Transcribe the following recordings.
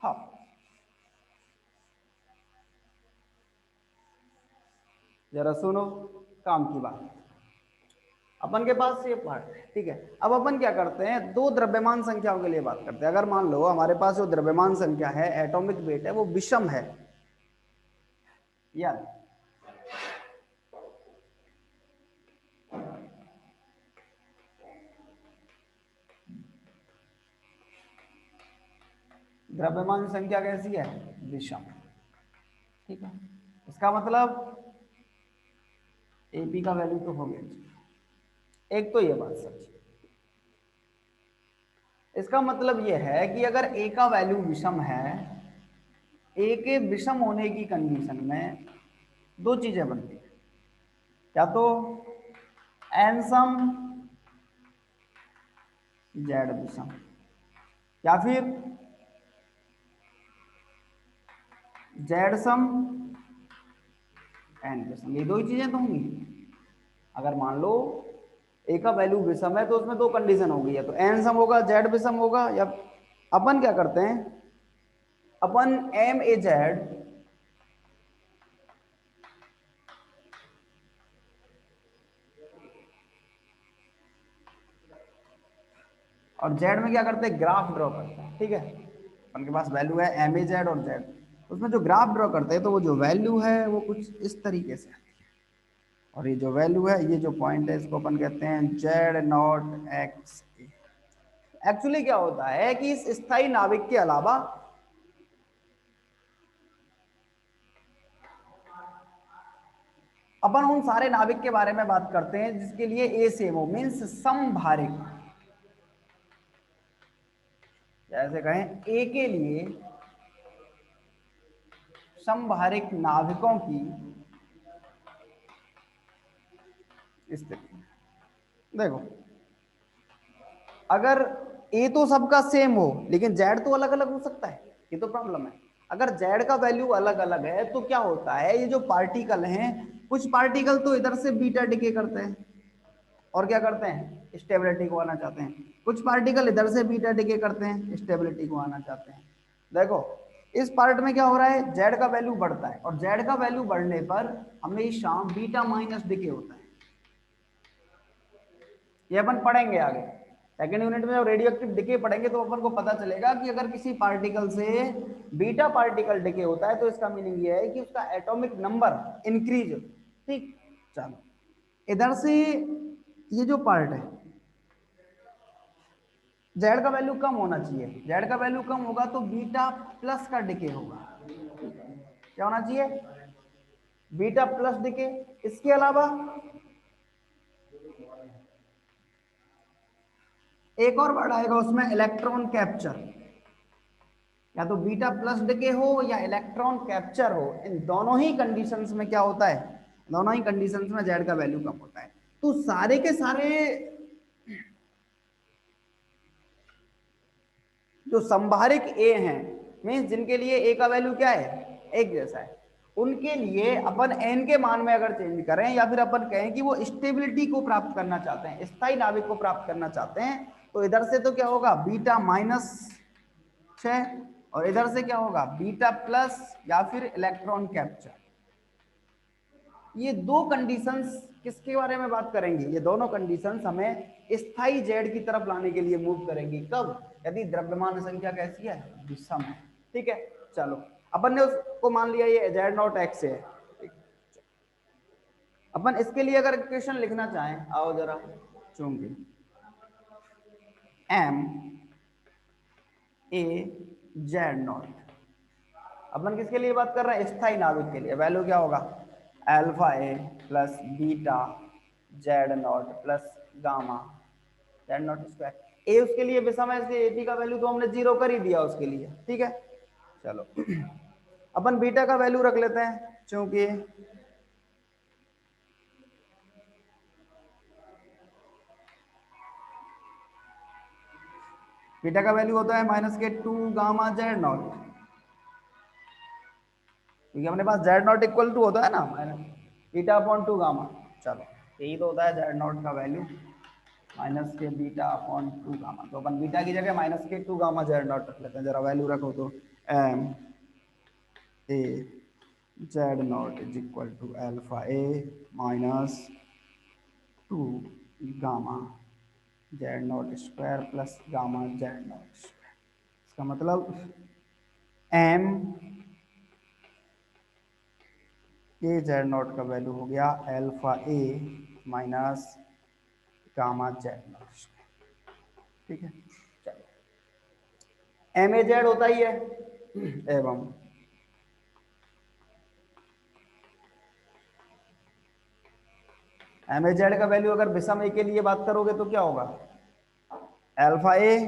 हाँ, जरा सुनो काम की बात। अपन के पास ये पार्ट है, ठीक है। अब अपन क्या करते हैं, दो द्रव्यमान संख्याओं के लिए बात करते हैं। अगर मान लो हमारे पास जो द्रव्यमान संख्या है, एटॉमिक वेट है, वो विषम है, या द्रव्यमान संख्या कैसी है, विषम, ठीक है। इसका मतलब एपी का वैल्यू तो हो गया, एक तो ये बात सच है। इसका मतलब ये है कि अगर ए का वैल्यू विषम है, ए के विषम होने की कंडीशन में दो चीजें बनती है, या तो एन सम जेड विषम, या फिर जेड सम एन विषम। ये दो ही चीजें तो होंगी। अगर मान लो ए का वैल्यू विषम है तो उसमें दो कंडीशन होगी, या तो एन सम होगा, जेड विषम होगा, या अपन क्या करते हैं, अपन एम ए जेड और जेड में क्या करते हैं, ग्राफ ड्रॉ करते हैं, ठीक है। अपन के पास वैल्यू है एम ए जेड और जेड, उसमें जो ग्राफ ड्रॉ करते हैं तो वो जो वैल्यू है वो कुछ इस तरीके से आती है। और ये जो वैल्यू है, ये जो पॉइंट है, इसको अपन कहते हैं Z not x A. Actually क्या होता है कि इस स्थायी नाविक के अलावा अपन उन सारे नाविक के बारे में बात करते हैं जिसके लिए ए सेम हो, मीन्स समभारिक। जैसे कहें ए के लिए समभारिक नाविकों की स्थिति। देखो, अगर ए तो सबका सेम हो लेकिन जेड तो अलग अलग हो सकता है, ये तो प्रॉब्लम है। अगर जेड का वैल्यू अलग अलग है तो क्या होता है, ये जो पार्टिकल हैं, कुछ पार्टिकल तो इधर से बीटा डिके करते हैं और क्या करते हैं, स्टेबिलिटी को आना चाहते हैं। कुछ पार्टिकल इधर से बीटा डिके करते हैं, स्टेबिलिटी को आना चाहते हैं। देखो, इस पार्ट में क्या हो रहा है, जेड का वैल्यू बढ़ता है और जेड का वैल्यू बढ़ने पर हमेशा बीटा माइनस डिके होता है। ये अपन पढ़ेंगे आगे सेकेंड यूनिट में, जब रेडियो एक्टिव डिके पढ़ेंगे तो अपन को पता चलेगा कि अगर किसी पार्टिकल से बीटा पार्टिकल डिके होता है तो इसका मीनिंग ये है कि उसका एटॉमिक नंबर इंक्रीज हो। ठीक, चलो इधर से ये जो पार्ट है, जेड का वैल्यू कम होना चाहिए। जेड का वैल्यू कम होगा तो बीटा प्लस का डिके होगा। क्या होना चाहिए, बीटा प्लस डिके। इसके अलावा एक और वर्ड आएगा उसमें, इलेक्ट्रॉन कैप्चर। या तो बीटा प्लस डिके हो या इलेक्ट्रॉन कैप्चर हो, इन दोनों ही कंडीशंस में क्या होता है, दोनों ही कंडीशंस में जेड का वैल्यू कम होता है। तो सारे के सारे जो संभारिक ए हैं, मीन्स जिनके लिए ए का वैल्यू क्या है, एक जैसा है, उनके लिए अपन एन के मान में अगर चेंज करें या फिर अपन कहें कि वो स्टेबिलिटी को प्राप्त करना चाहते हैं, स्थायी नाभिक को प्राप्त करना चाहते हैं, तो इधर से तो क्या होगा, बीटा माइनस 6, और इधर से क्या होगा, बीटा प्लस या फिर इलेक्ट्रॉन कैप्चर। ये दो कंडीशंस किसके बारे में बात करेंगे, ये दोनों कंडीशंस हमें स्थायी जेड की तरफ लाने के लिए मूव करेंगी। कब, यदि द्रव्यमान संख्या कैसी है, विषम है। ठीक है, चलो अपन ने उसको मान लिया ये जेड नॉट एक्स है। अपन इसके लिए अगर इक्वेशन लिखना चाहें, आओ जरा, चूंकि एम ए जेड नॉट, अपन किसके लिए बात कर रहे हैं, स्थायी नाभिक के लिए, वैल्यू क्या होगा, alpha A plus beta Z naught plus gamma Z naught square. ए उसके लिए विषम है, इसलिए एपी का वैल्यू तो हमने जीरो कर ही दिया उसके लिए। ठीक है, चलो अपन बीटा का वैल्यू रख लेते हैं, क्योंकि बीटा का वैल्यू होता है माइनस के 2 गामा जेड नॉट, क्योंकि अपने पास जेड नॉट इक्वल टू होता है ना माइनस बीटा अपॉन 2 गामा। चलो यही तो होता है जेड नॉट का वैल्यू, माइनस के बीटा अपॉन 2 गामा। तो अपन बीटा की जगह माइनस के 2 गामा जेड नॉट रख लेते हैं, जरा वैल्यू रखो तो M A Z naught is equal to alpha A minus 2 gamma Z naught square plus gamma Z naught square. इसका मतलब एम ए जेड नॉट का वैल्यू हो गया alpha A minus gamma Z naught square. ठीक है, चलो M A Z होता ही है एवं एम ए जेड का वैल्यू अगर विषम ए के लिए बात करोगे तो क्या होगा, alpha A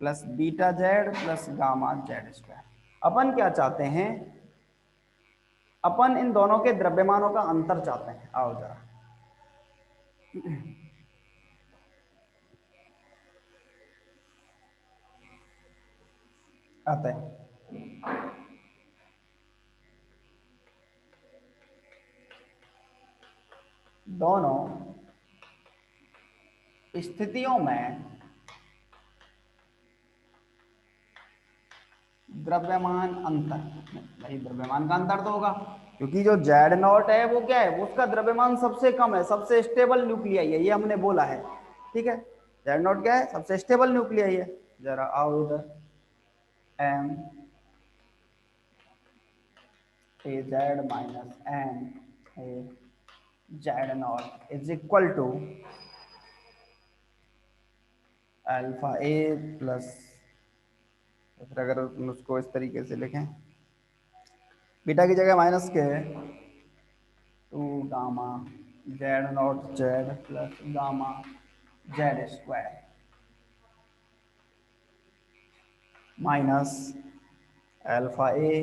plus beta Z plus gamma Z square. अपन क्या चाहते हैं, अपन इन दोनों के द्रव्यमानों का अंतर चाहते हैं। आओ जरा आते हैं। दोनों स्थितियों में द्रव्यमान अंतर, भाई द्रव्यमान का अंतर तो होगा क्योंकि जो जेड नॉट है वो क्या है, वो उसका द्रव्यमान सबसे कम है, सबसे स्टेबल न्यूक्लियाई है, ये हमने बोला है। ठीक है, जेड नॉट क्या है, सबसे स्टेबल न्यूक्लियाई है। जरा आओ इधर, M A Z minus M A Z naught is equal to alpha A plus, अगर उसको इस तरीके से लिखें, बीटा की जगह माइनस के 2 gamma Z not Z plus gamma Z square minus alpha A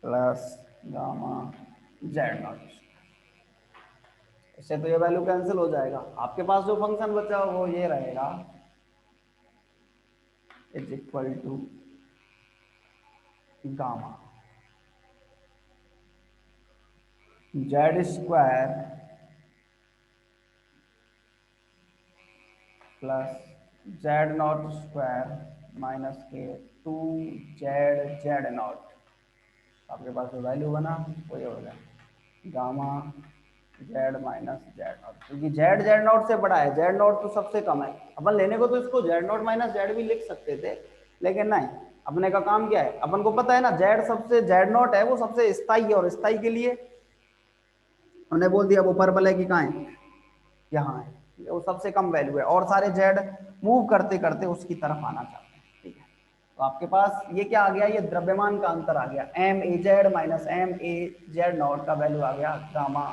plus gamma Z not. इससे तो ये वैल्यू कैंसिल हो जाएगा, आपके पास जो फंक्शन बचा हो वो ये रहेगा, is equal to gamma Z square plus Z naught square minus के 2 जेड जेड नॉट। आपके पास जो वैल्यू बना वो ये हो गया gamma Z minus Z not, क्योंकि जेड जेड नॉट से बड़ा है, जेड नॉट तो सबसे कम है। अपन लेने को तो इसको जेड नॉट माइनस जेड भी लिख सकते थे, लेकिन नहीं, अपने का काम क्या है, अपन को पता है ना जेड सबसे, जेड नॉट है वो सबसे स्थायी है, और स्थायी के लिए उन्होंने बोल दिया वो परबल है कि कहाँ है, यहाँ है, वो सबसे कम वैल्यू है, और सारे जेड मूव करते करते उसकी तरफ आना चाहते हैं। ठीक है, तो आपके पास ये क्या आ गया, ये द्रव्यमान का अंतर आ गया, M A Z minus M A Z naught का वैल्यू आ गया gamma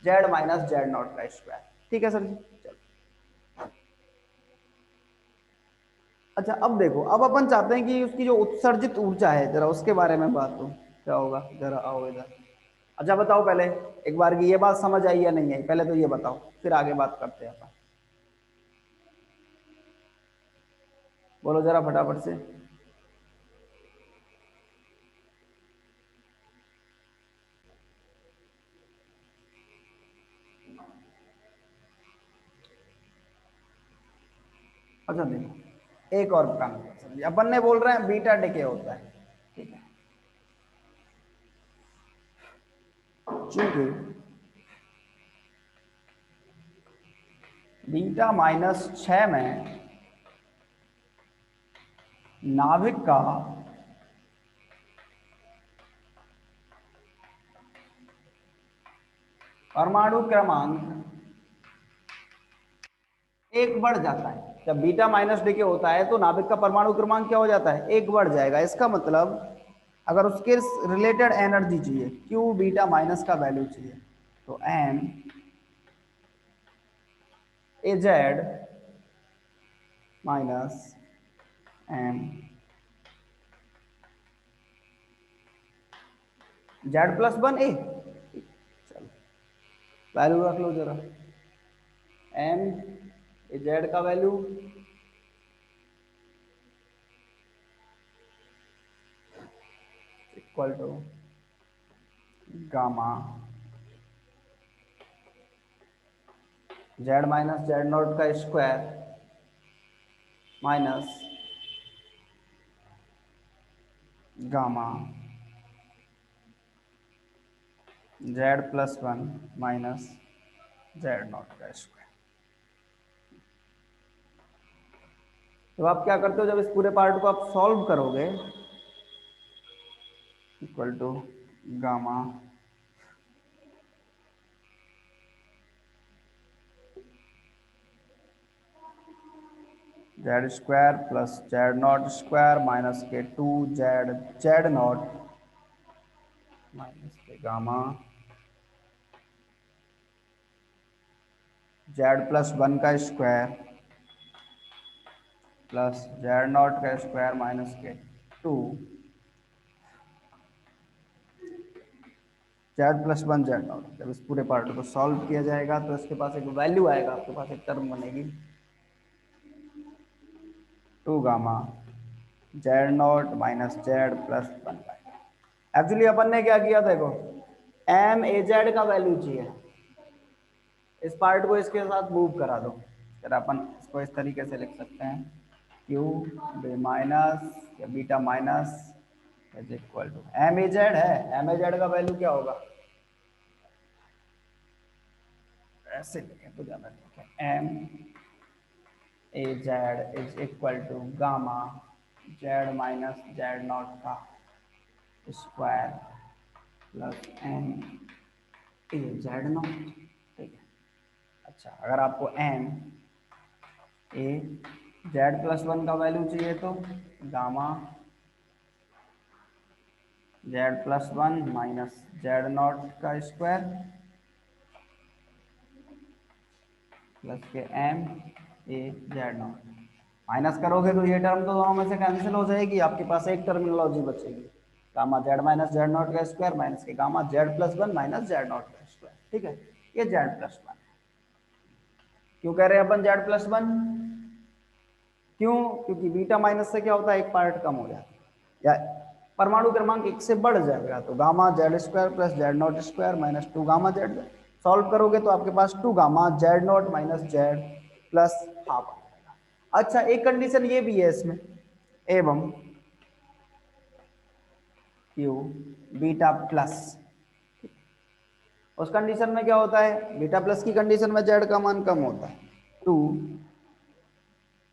Z minus Z naught का स्क्वायर। ठीक है सर जी, चलो। अच्छा अब देखो, अब अपन चाहते हैं कि उसकी जो उत्सर्जित ऊर्जा है जरा उसके बारे में बात हो, क्या होगा, जरा आओ इधर। अच्छा बताओ पहले एक बार की ये बात समझ आई या नहीं आई, पहले तो ये बताओ, फिर आगे बात करते हैं अपन। बोलो जरा फटाफट से। अच्छा देखो, एक और काम समझिए, अपन ने बोल रहे हैं बीटा डिके होता है। ठीक है, चूंकि बीटा माइनस 6 में नाभिक का परमाणु क्रमांक एक बढ़ जाता है, जब बीटा माइनस डिके होता है तो नाभिक का परमाणु क्रमांक क्या हो जाता है, एक बढ़ जाएगा। इसका मतलब अगर उसके रिलेटेड एनर्जी चाहिए, क्यू बीटा माइनस का वैल्यू चाहिए, तो M A Z minus M Z plus 1 A, चलो वैल्यू रख लो जरा, एम ए जेड का value equal to gamma Z minus Z naught का square minus gamma z+1 minus z0 का स्क्वायर। तो आप क्या करते हो, जब इस पूरे पार्ट को आप सॉल्व करोगे, equal to gamma z² plus z0² minus के 2z0 माइनस के गामा z+1 का स्क्वायर प्लस z0 का स्क्वायर माइनस के 2 z+1 z0। जब इस पूरे पार्ट को सॉल्व किया जाएगा तो इसके पास एक वैल्यू आएगा, आपके पास एक टर्म बनेगी 2 gamma z0 minus z+1। Actually अपन ने क्या किया, देखो एम ए जेड का वैल्यू चाहिए, इस पार्ट को इसके साथ मूव करा दो। फिर अपन इसको इस तरीके से लिख सकते हैं क्यू बी माइनस या beta minus is equal to M A Z है, एम ए जेड का वैल्यू क्या होगा, ऐसे लिखें तो ज़्यादा लिखें, M A Z is equal to gamma Z minus Z naught का square plus M A Z naught. ठीक है, अच्छा अगर आपको एम ए z+1 का वैल्यू चाहिए तो गामा z+1 माइनस z0 का स्क्वायर प्लस के एम ए z0। माइनस करोगे तो ये टर्म तो दोनों में से कैंसिल हो जाएगी, आपके पास एक टर्मिनोलॉजी बचेगी, गामा z माइनस z0 का स्क्वायर माइनस के गामा z+1 माइनस z0 का स्क्वायर। ठीक है, ये z+1 है। क्यों कह रहे हैं अपन z+1, क्यों, क्योंकि बीटा माइनस से क्या होता है, एक पार्ट कम हो जाता है या परमाणु क्रमांक एक से बढ़ जाएगा, तो gamma z² plus z0² minus 2 gamma z। Solve करोगे तो आपके पास 2 gamma z0 minus z plus half. अच्छा एक कंडीशन ये भी है इसमें, एवं क्यू बीटा प्लस, उस कंडीशन में क्या होता है, बीटा प्लस की कंडीशन में z का मान कम होता है, 2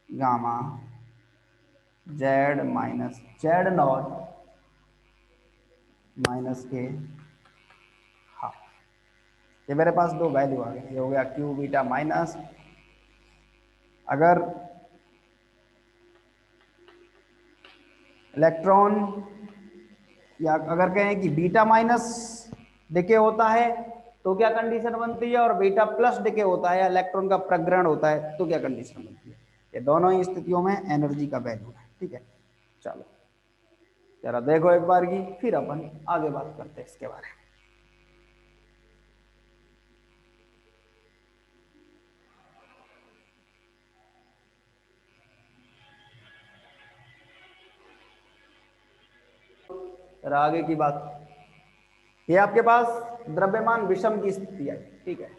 gamma z minus z0 minus के हाफ। ये मेरे पास दो वैल्यू आ गए, ये हो गया क्यू बीटा माइनस। अगर इलेक्ट्रॉन या अगर कहें कि बीटा माइनस डिके होता है तो क्या कंडीशन बनती है, और बीटा प्लस डिके होता है या इलेक्ट्रॉन का प्रग्रहण होता है तो क्या कंडीशन बनती है, ये दोनों ही स्थितियों में एनर्जी का वैल्यू है। ठीक है, चलो जरा देखो एक बार की, फिर अपन आगे बात करते हैं इसके बारे में। जरा आगे की बात, ये आपके पास द्रव्यमान विषम की स्थिति है। ठीक है,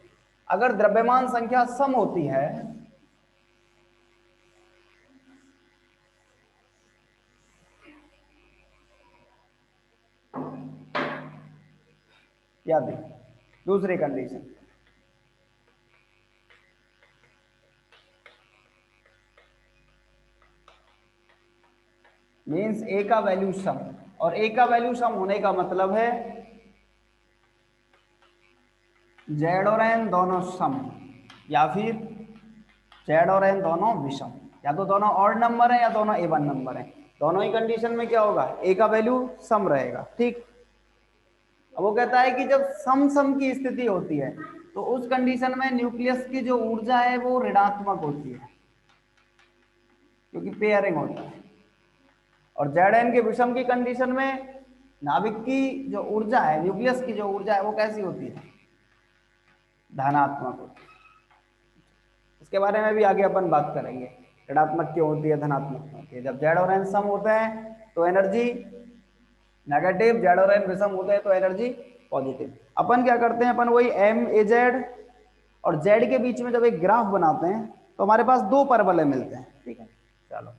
अगर द्रव्यमान संख्या सम होती है, या दूसरी कंडीशन, मीन्स ए का वैल्यू सम, और ए का वैल्यू सम होने का मतलब है जेड और एन दोनों सम, या फिर जेड और एन दोनों विषम, या तो दोनों ऑड नंबर है या दोनों इवन नंबर है, दोनों ही कंडीशन में क्या होगा, ए का वैल्यू सम रहेगा। ठीक, अब वो कहता है कि जब सम सम की स्थिति होती है तो उस कंडीशन में न्यूक्लियस की जो ऊर्जा है वो ऋणात्मक होती है, क्योंकि पेयरिंग होता है, और जेड एन के विषम की कंडीशन में नाभिक की जो ऊर्जा है, न्यूक्लियस की जो ऊर्जा है वो कैसी होती है, धनात्मक होती है। इसके बारे में भी आगे अपन बात करेंगे, ऋणात्मक क्यों होती है, धनात्मक क्यों होती है। जब जेड और एन सम होते हैं तो एनर्जी नेगेटिव, जेड और एन विषम होते हैं तो एनर्जी पॉजिटिव। अपन क्या करते हैं, अपन वही एम ए जेड और जेड के बीच में जब एक ग्राफ बनाते हैं तो हमारे पास दो परवलय मिलते हैं। ठीक है, चलो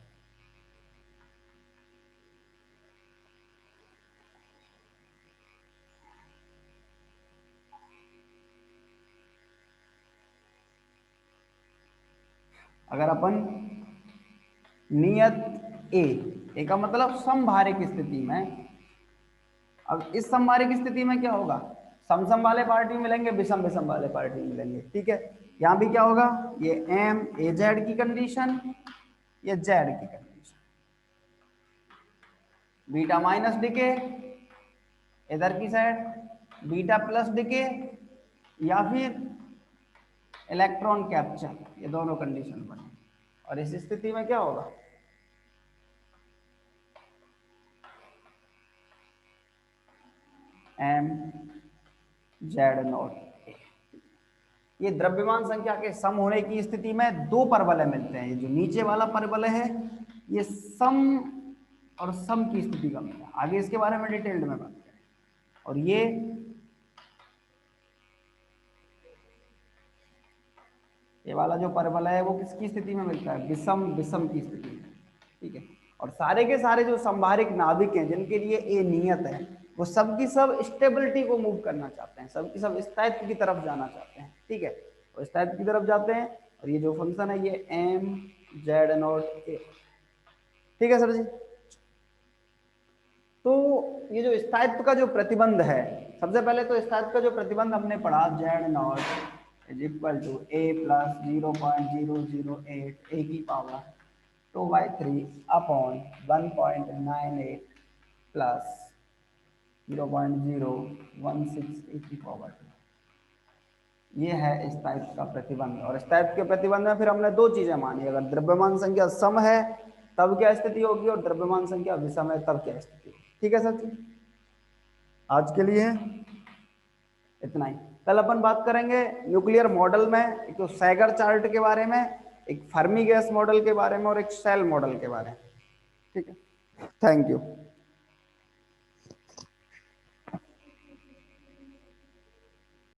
अगर अपन नियत ए का मतलब समभारिक स्थिति में, अब इस समभारिक स्थिति में क्या होगा, सम सम वाले पार्टी मिलेंगे, विषम विषम वाले पार्टी मिलेंगे, ठीक है। यहां भी क्या होगा, ये एम ए जेड की कंडीशन, ये जेड की कंडीशन, बीटा माइनस डिके इधर की साइड, बीटा प्लस डिके, या फिर इलेक्ट्रॉन कैप्चर, ये दोनों कंडीशन बने। और इस स्थिति में क्या होगा, एम जेड नॉट ए। ये द्रव्यमान संख्या के सम होने की स्थिति में दो परवलय मिलते हैं। ये जो नीचे वाला परवलय है ये सम और सम की स्थिति का मिलता है, आगे इसके बारे में डिटेल्ड में बात करें। और ये वाला जो परवलय है वो किसकी स्थिति में मिलता है, विषम विषम की स्थिति में, ठीक है। और सारे के सारे जो संभारिक नाभिक हैं जिनके लिए ए नियत है, वो सब की सब स्टेबिलिटी को मूव करना चाहते हैं, सब की सब स्थायित्व की तरफ जाना चाहते हैं, ठीक है। और स्थायित्व की तरफ जाते हैं, और ये जो फंक्शन है ये एम जेड नॉट ए, ठीक है सर जी। तो ये जो स्थायित्व का जो प्रतिबंध है, सबसे पहले तो स्थायित्व का जो प्रतिबंध हमने पढ़ा, Z naught is equal to A plus 0.008 A की पावर 2/3 अपॉन 1.98 प्लस 0.016 ए की पावर 2। ये है स्थायित्व का प्रतिबंध। और स्थायित्व के प्रतिबंध में फिर हमने दो चीजें मानी, अगर द्रव्यमान संख्या सम है तब क्या स्थिति होगी, और द्रव्यमान संख्या विषम है तब क्या स्थिति होगी, ठीक है सर जी। आज के लिए इतना ही। कल अपन बात करेंगे न्यूक्लियर मॉडल में, एक तो सैगर चार्ट के बारे में, एक फर्मी गैस मॉडल के बारे में, और एक सेल मॉडल के बारे में, ठीक है। Thank you.